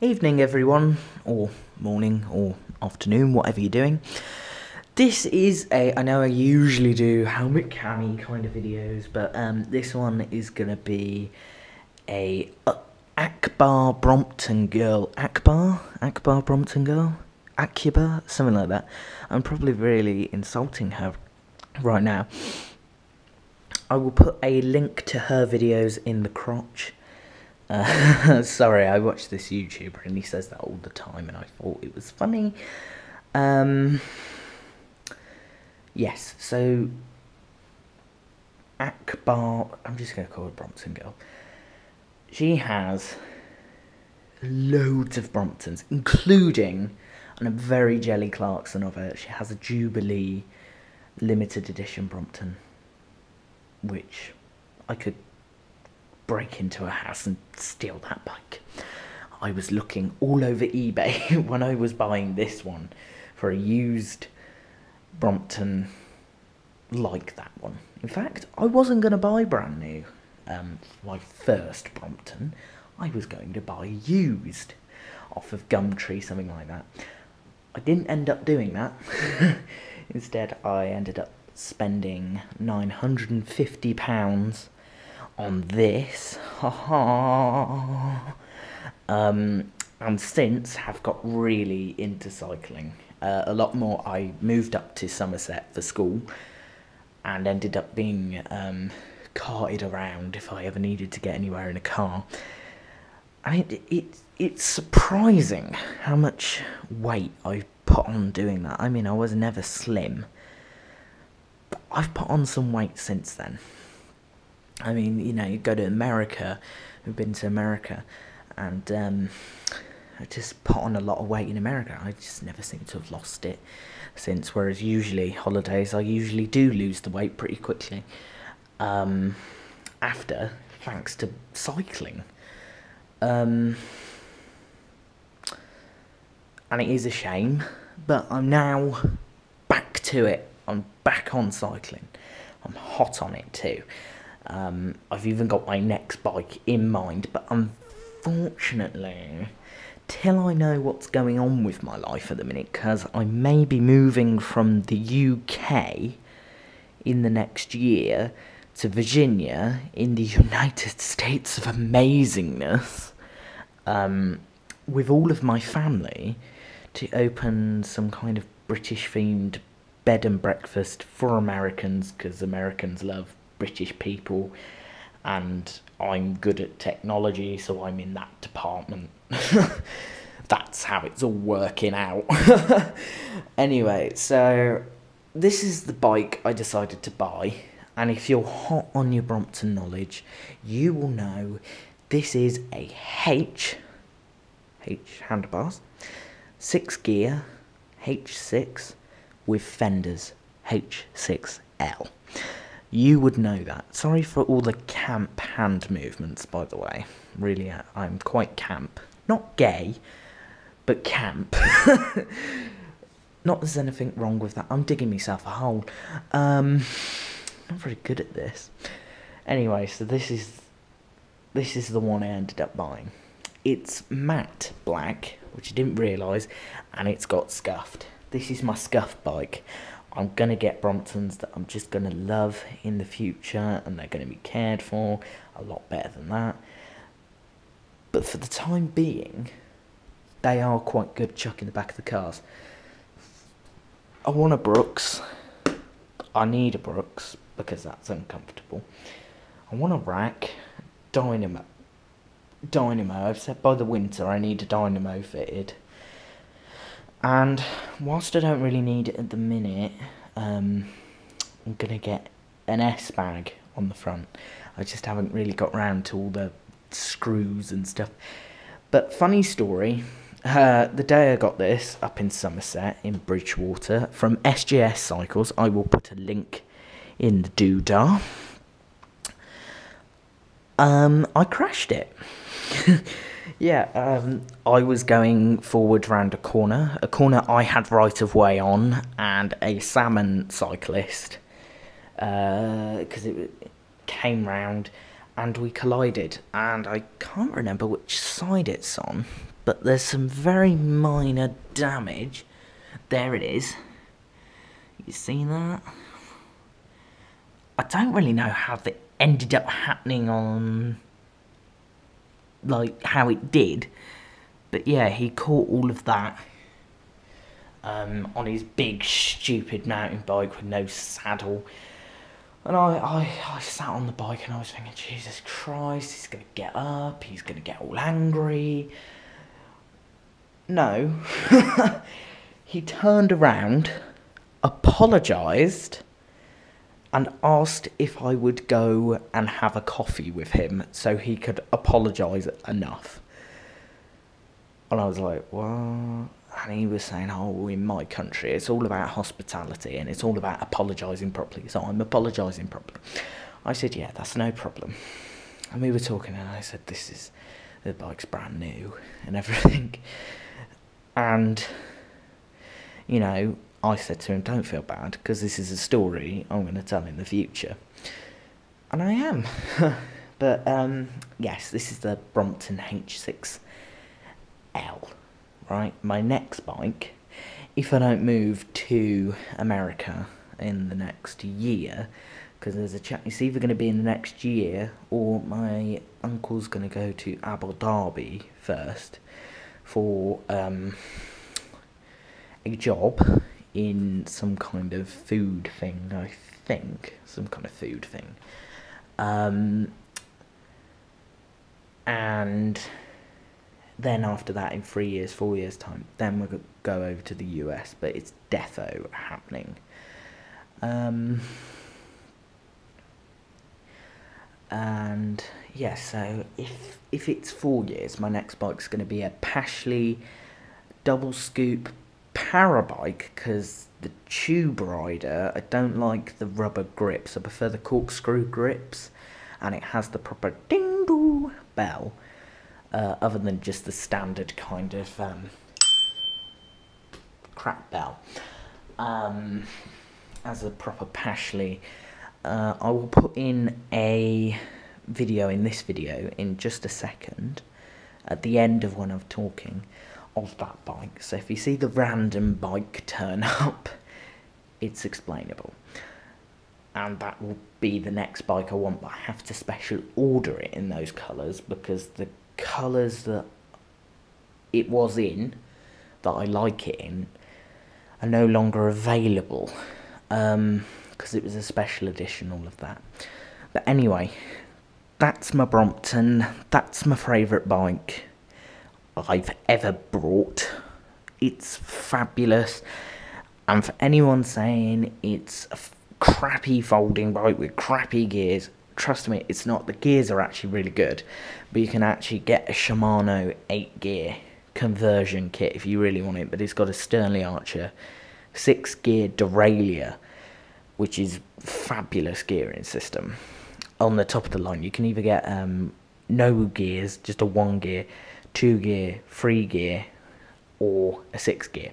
Evening everyone, or morning, or afternoon, whatever you're doing. This is I know I usually do helmet cami kind of videos, but this one is gonna be a Akbar Brompton girl. Akbar Brompton girl? Akubra? Something like that. I'm probably really insulting her right now. I will put a link to her videos in the crotch. Sorry, I watch this YouTuber and he says that all the time and I thought it was funny. Yes, so Akbar, I'm just going to call her Brompton girl. She has loads of Bromptons, including, and I'm very Jelly Clarkson of her, she has a Jubilee limited edition Brompton, which I could break into a house and steal that bike. I was looking all over eBay when I was buying this one for a used Brompton like that one. In fact, I wasn't going to buy brand new. My first Brompton, I was going to buy used off of Gumtree, something like that. I didn't end up doing that. Instead, I ended up spending £950 on this, and since have got really into cycling a lot more. I moved up to Somerset for school and ended up being carted around if I ever needed to get anywhere in a car. And it's surprising how much weight I put on doing that. I mean, I was never slim, but I've put on some weight since then. I mean, you know, you go to America, we've been to America, and I just put on a lot of weight in America. I just never seem to have lost it since, whereas usually holidays, I usually do lose the weight pretty quickly after, thanks to cycling. And it is a shame, but I'm now back to it. I'm back on cycling. I'm hot on it too. I've even got my next bike in mind, but unfortunately, till I know what's going on with my life at the minute, because I may be moving from the UK in the next year to Virginia in the United States of amazingness, with all of my family, to open some kind of British themed bed and breakfast for Americans, because Americans love British people, and I'm good at technology, so I'm in that department. That's how it's all working out. Anyway, so this is the bike I decided to buy, and if you're hot on your Brompton knowledge, you will know this is a H handlebars, 6 gear, H6 with fenders, H6L. You would know that. Sorry for all the camp hand movements, by the way. Really, I'm quite camp. Not gay, but camp. Not there's anything wrong with that. I'm digging myself a hole. Not very good at this. Anyway, so this is the one I ended up buying. It's matte black, which I didn't realise, and it's got scuffed. This is my scuff bike. I'm going to get Bromptons that I'm just going to love in the future, and they're going to be cared for a lot better than that. But for the time being, they are quite good chuck in the back of the cars. I want a Brooks. I need a Brooks because that's uncomfortable. I want a rack. Dynamo. I've said by the winter I need a dynamo fitted. And whilst I don't really need it at the minute, I'm going to get an S-bag on the front. I just haven't really got round to all the screws and stuff. But funny story, the day I got this up in Somerset, in Bridgewater, from SGS Cycles, I will put a link in the doodah. I crashed it. Yeah, I was going forward round a corner I had right of way on, and a salmon cyclist, because it came round, and we collided, and I can't remember which side it's on, but there's some very minor damage. There it is. You see that? I don't really know how that ended up happening on, like, how it did, but yeah, he caught all of that on his big stupid mountain bike with no saddle. And I sat on the bike and I was thinking, Jesus Christ, he's going to get up, he's going to get all angry. No. He turned around, apologised, and asked if I would go and have a coffee with him so he could apologise enough. And I was like, what? And he was saying, oh, in my country, it's all about hospitality and it's all about apologising properly, so I'm apologising properly. I said, yeah, that's no problem. And we were talking and I said, the bike's brand new and everything. And, you know, I said to him, don't feel bad, because this is a story I'm going to tell in the future. And I am. But, yes, this is the Brompton H6L. Right, my next bike, if I don't move to America in the next year, because there's a chance, it's either going to be in the next year or my uncle's going to go to Abu Dhabi first for a job in some kind of food thing, I think, some kind of food thing, and then after that, in 3 years, 4 years time, then we'll go over to the US, but it's defo happening. And yeah, so if it's 4 years, my next bike's going to be a Pashley double scoop para bike, because the tube rider, I don't like the rubber grips, I prefer the corkscrew grips, and it has the proper ding-doo bell. Other than just the standard kind of crap bell. As a proper Pashley. I will put in a video in this video in just a second, at the end of when I'm talking, of that bike. So if you see the random bike turn up, it's explainable. And that will be the next bike I want, but I have to special order it in those colours, because the colours that it was in, that I like it in, are no longer available, because it was a special edition, all of that. But anyway, that's my Brompton, that's my favourite bike I've ever brought. It's fabulous, and for anyone saying it's a crappy folding bike with crappy gears, trust me, it's not. The gears are actually really good, but you can actually get a Shimano 8-gear conversion kit if you really want it, but it's got a Sternley Archer 6-gear derailleur, which is fabulous gearing system. On the top of the line, you can either get no gears, just a 1-gear, 2-gear, 3-gear, or a 6-gear.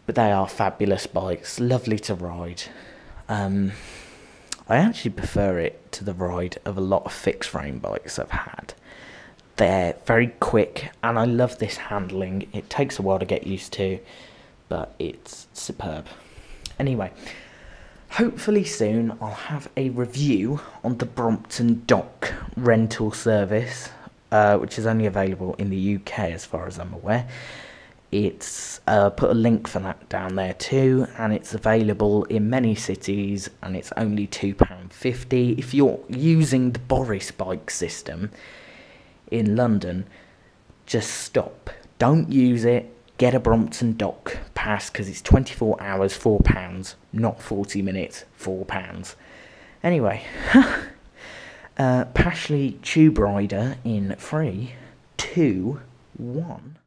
But they are fabulous bikes, lovely to ride. I actually prefer it to the ride of a lot of fixed frame bikes I've had. They're very quick, and I love this handling. It takes a while to get used to, but it's superb. Anyway, hopefully soon I'll have a review on the Brompton Dock rental service, which is only available in the UK as far as I'm aware. It's put a link for that down there too, and it's available in many cities, and it's only £2.50. If you're using the Boris bike system in London, just stop. Don't use it. Get a Brompton Dock pass, because it's 24 hours, £4, not 40 minutes, £4. Anyway, Pashley Tube Rider in 3, 2, 1.